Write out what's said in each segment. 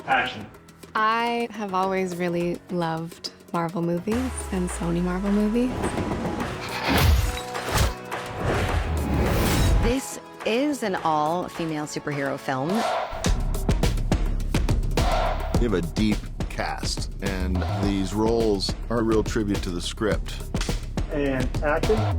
Action. I have always really loved Marvel movies and Sony Marvel movies. This is an all-female superhero film. We have a deep cast, and these roles are a real tribute to the script. And action.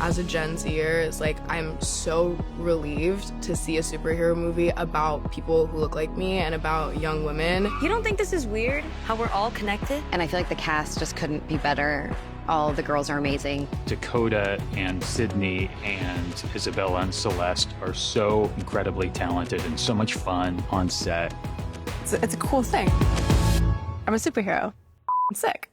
As a Gen Zer, it's like I'm so relieved to see a superhero movie about people who look like me and about young women. You don't think this is weird, how we're all connected? And I feel like the cast just couldn't be better. All the girls are amazing. Dakota and Sydney and Isabella and Celeste are so incredibly talented and so much fun on set. It's a cool thing. I'm a superhero. I'm sick.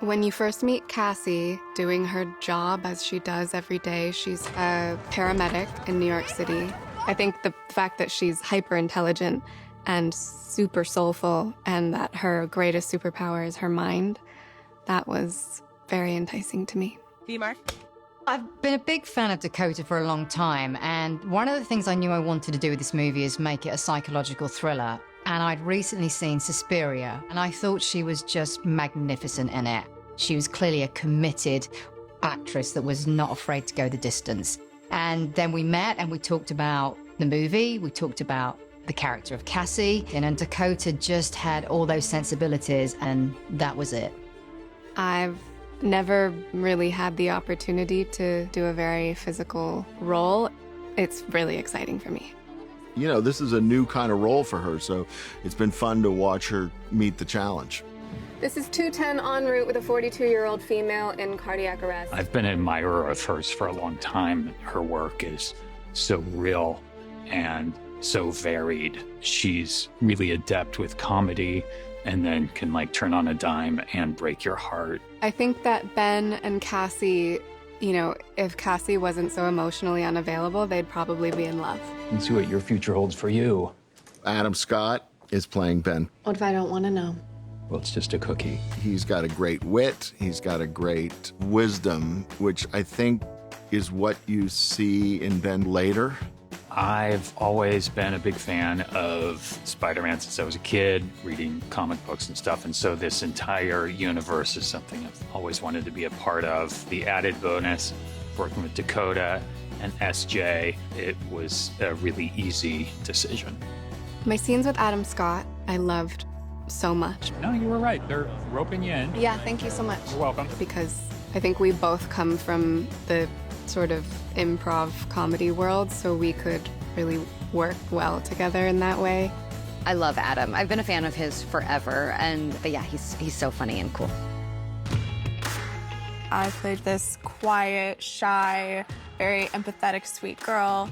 When you first meet Cassie doing her job as she does every day, she's a paramedic in New York City. I think the fact that she's hyper intelligent and super soulful and that her greatest superpower is her mind, that was very enticing to me. Mark? I've been a big fan of Dakota for a long time, and one of the things I knew I wanted to do with this movie is make it a psychological thriller. And I'd recently seen Suspiria, and I thought she was just magnificent in it. She was clearly a committed actress that was not afraid to go the distance. And then we met and we talked about the movie, we talked about the character of Cassie, and then Dakota just had all those sensibilities, and that was it. I've never really had the opportunity to do a very physical role. It's really exciting for me. You know, this is a new kind of role for her, so it's been fun to watch her meet the challenge. This is 210 en route with a 42-year-old female in cardiac arrest. I've been an admirer of hers for a long time. Her work is so real and so varied. She's really adept with comedy and then can like turn on a dime and break your heart. I think that Ben and Cassie, you know, if Cassie wasn't so emotionally unavailable, they'd probably be in love. And see what your future holds for you. Adam Scott is playing Ben. What if I don't want to know? Well, it's just a cookie. He's got a great wit, he's got a great wisdom, which I think is what you see in Ben later. I've always been a big fan of Spider-Man since I was a kid, reading comic books and stuff, and so this entire universe is something I've always wanted to be a part of. The added bonus, working with Dakota and SJ, it was a really easy decision. My scenes with Adam Scott, I loved so much. No, you were right. They're roping you in. Yeah, thank you so much. You're welcome. Because I think we both come from the sort of improv comedy world, so we could really work well together in that way. I love Adam. I've been a fan of his forever, but yeah, he's so funny and cool. I played this quiet, shy, very empathetic, sweet girl.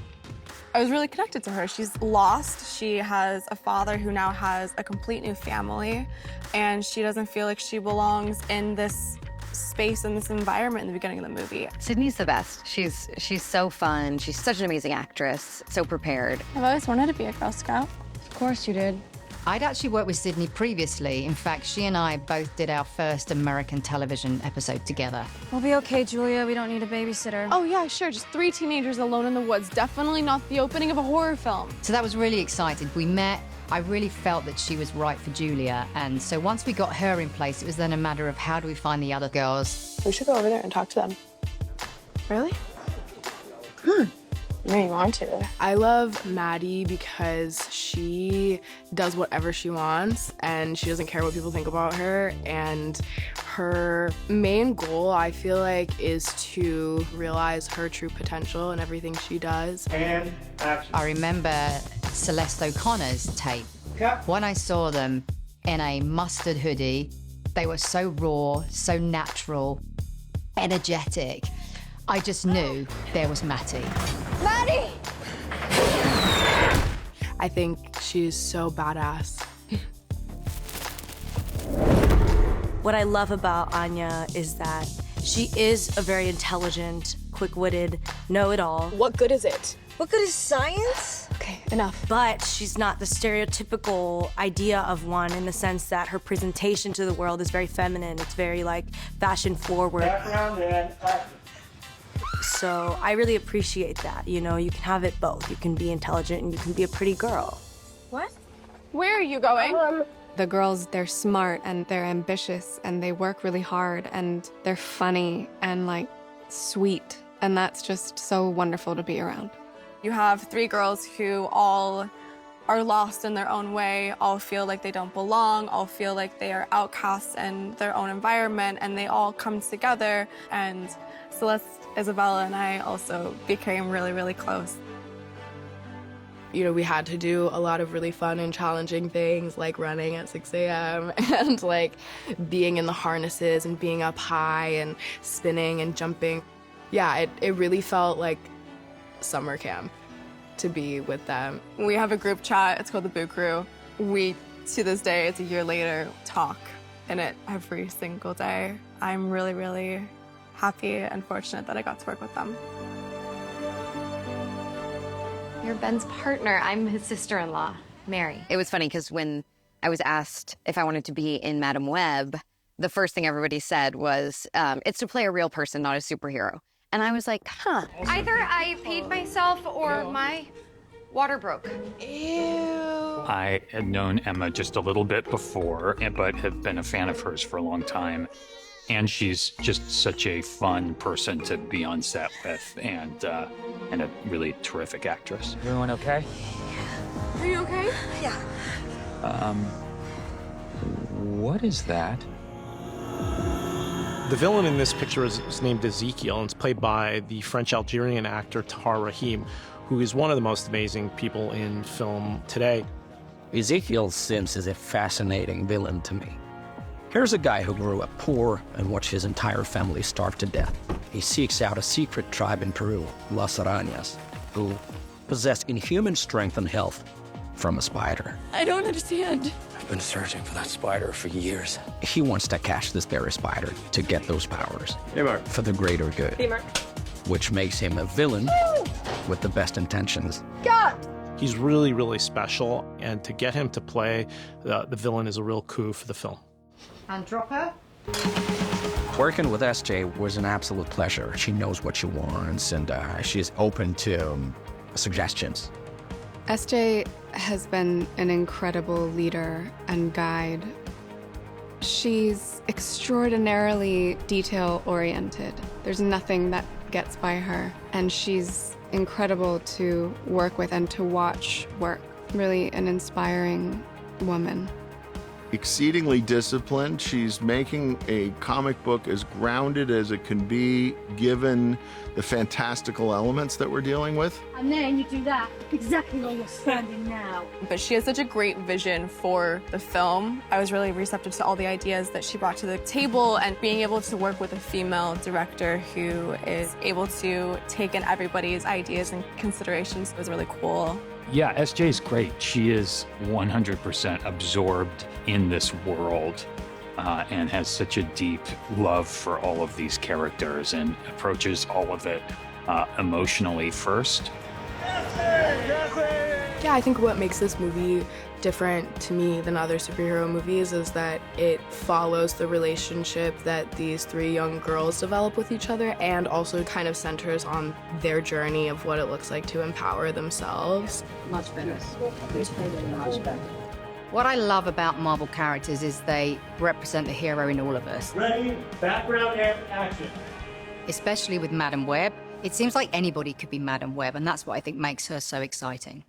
I was really connected to her. She's lost. She has a father who now has a complete new family, and she doesn't feel like she belongs in this space and this environment in the beginning of the movie. Sydney's the best. She's so fun. She's such an amazing actress, so prepared. I've always wanted to be a Girl Scout. Of course you did. I'd actually worked with Sydney previously. In fact, she and I both did our first American television episode together. We'll be okay, Julia. We don't need a babysitter. Oh yeah, sure, just 3 teenagers alone in the woods. Definitely not the opening of a horror film. So that was really exciting. We met. I really felt that she was right for Julia. And so once we got her in place, it was then a matter of how do we find the other girls. We should go over there and talk to them. Really? No, you want to. I love Maddie because she does whatever she wants and she doesn't care what people think about her, and her main goal, I feel like, is to realize her true potential in everything she does. And action. I remember Celeste O'Connor's tape. Cut. When I saw them in a mustard hoodie, they were so raw, so natural, energetic. I just knew there was Matty. Maddie! I think she's so badass. What I love about Anya is that she is a very intelligent, quick-witted, know-it-all. What good is it? What good is science? Okay, enough. But she's not the stereotypical idea of one, in the sense that her presentation to the world is very feminine. It's very, like, fashion-forward. Background and action. So I really appreciate that. You know, you can have it both. You can be intelligent and you can be a pretty girl. What? Where are you going? The girls, they're smart and they're ambitious and they work really hard and they're funny and like sweet. And that's just so wonderful to be around. You have three girls who all are lost in their own way, all feel like they don't belong, all feel like they are outcasts in their own environment, and they all come together. And Celeste, Isabella, and I also became really, really close. You know, we had to do a lot of really fun and challenging things like running at 6 a.m. and like being in the harnesses and being up high and spinning and jumping. Yeah, it really felt like summer camp to be with them. We have a group chat, it's called the Boo Crew. We, to this day, it's a year later, talk in it every single day. I'm really, really happy and fortunate that I got to work with them. You're Ben's partner. I'm his sister-in-law, Mary. It was funny because when I was asked if I wanted to be in Madam Web, the first thing everybody said was, it's to play a real person, not a superhero. And I was like, huh. Either I paid myself or my water broke. I had known Emma just a little bit before, but have been a fan of hers for a long time. And she's just such a fun person to be on set with and a really terrific actress. Everyone okay? Are you okay? Yeah. What is that? The villain in this picture is named Ezekiel, and it's played by the French-Algerian actor Tahar Rahim, who is one of the most amazing people in film today. Ezekiel Sims is a fascinating villain to me. Here's a guy who grew up poor and watched his entire family starve to death. He seeks out a secret tribe in Peru, Las Arañas, who possess inhuman strength and health from a spider. I don't understand. I've been searching for that spider for years. He wants to catch this very spider to get those powers. Hey, Mark. For the greater good. Hey, Mark. Which makes him a villain with the best intentions. He's really, really special, and to get him to play the villain is a real coup for the film. And drop her. Working with SJ was an absolute pleasure. She knows what she wants, and she's open to suggestions. SJ has been an incredible leader and guide. She's extraordinarily detail-oriented. There's nothing that gets by her, and she's incredible to work with and to watch work. Really an inspiring woman. Exceedingly disciplined. She's making a comic book as grounded as it can be, given the fantastical elements that we're dealing with. And then you do that exactly where you're standing now. But she has such a great vision for the film. I was really receptive to all the ideas that she brought to the table, and being able to work with a female director who is able to take in everybody's ideas and considerations was really cool. Yeah, SJ's great. She is 100% absorbed in this world and has such a deep love for all of these characters and approaches all of it emotionally first. Yeah, I think what makes this movie different to me than other superhero movies is that it follows the relationship that these three young girls develop with each other, and also kind of centers on their journey of what it looks like to empower themselves. Much better. What I love about Marvel characters is they represent the hero in all of us. Ready, background and action. Especially with Madam Web. It seems like anybody could be Madam Web, and that's what I think makes her so exciting.